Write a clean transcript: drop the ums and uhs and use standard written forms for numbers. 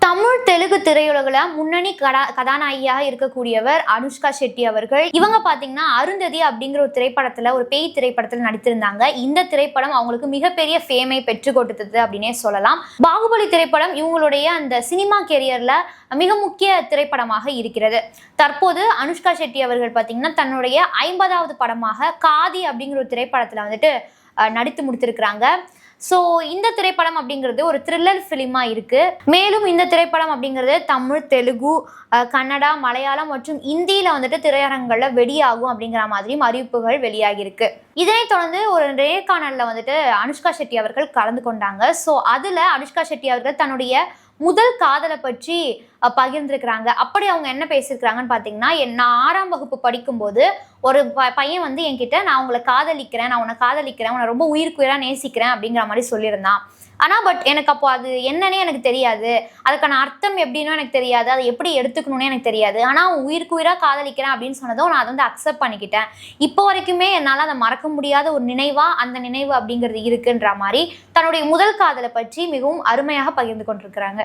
தமிழ் தெலுங்கு திரையுலகில் முன்னணி கதாநாயகியாக இருக்கக்கூடியவர் அனுஷ்கா ஷெட்டி அவர்கள். இவங்க பாத்தீங்கன்னா அருந்ததி அப்படிங்கிற ஒரு திரைப்படத்துல, ஒரு பேய் திரைப்படத்தில் நடித்திருந்தாங்க. இந்த திரைப்படம் அவங்களுக்கு மிகப்பெரிய ஃபேமை பெற்று கொடுத்தது அப்படின்னே சொல்லலாம். பாகுபலி திரைப்படம் இவங்களுடைய அந்த சினிமா கெரியர்ல மிக முக்கிய திரைப்படமாக இருக்கிறது. தற்போது அனுஷ்கா ஷெட்டி அவர்கள் பாத்தீங்கன்னா தன்னுடைய 50வது படமாக காதி அப்படிங்கிற ஒரு திரைப்படத்துல வந்துட்டு நடித்து முடித்திருக்கிறாங்க. ஸோ இந்த திரைப்படம் அப்படிங்கிறது ஒரு த்ரில்லர் ஃபிலிமாக இருக்குது. மேலும் இந்த திரைப்படம் அப்படிங்கிறது தமிழ், தெலுங்கு, கன்னடா, மலையாளம் மற்றும் இந்தியில் வந்துட்டு திரையரங்குகளில் வெளியாகும் அப்படிங்கிற மாதிரியும் அறிவிப்புகள் வெளியாகியிருக்கு. இதனைத் தொடர்ந்து ஒரு நேர்காணலில் வந்துட்டு அனுஷ்கா ஷெட்டி அவர்கள் கலந்து கொண்டாங்க. ஸோ அதில் அனுஷ்கா ஷெட்டி அவர்கள் தன்னுடைய முதல் காதலை பற்றி பகிர்ந்துருக்கிறாங்க. அப்படி அவங்க என்ன பேசியிருக்கிறாங்கன்னு பார்த்தீங்கன்னா, நான் 6ஆம் வகுப்பு படிக்கும்போது ஒரு பையன் வந்து என்கிட்ட நான் உன்னை காதலிக்கிறேன், உன்னை ரொம்ப உயிர்க்குயிராக நேசிக்கிறேன் அப்படிங்கிற மாதிரி சொல்லியிருந்தான். பட் எனக்கு அப்போ அது என்னன்னே எனக்கு தெரியாது, அதுக்கான அர்த்தம் எப்படின்னு எனக்கு தெரியாது, அதை எப்படி எடுத்துக்கணும்னு எனக்கு தெரியாது. ஆனால் அவன் உயிர்க்குயிராக காதலிக்கிறேன் அப்படின்னு சொன்னதும் நான் அதை வந்து அக்செப்ட் பண்ணிக்கிட்டேன். இப்போ வரைக்குமே என்னால் அதை மறக்க முடியாத ஒரு நினைவாக அந்த நினைவு அப்படிங்கிறது இருக்குன்ற மாதிரி தன்னுடைய முதல் காதலை பற்றி மிகவும் அருமையாக பகிர்ந்து கொண்டிருக்கிறாங்க.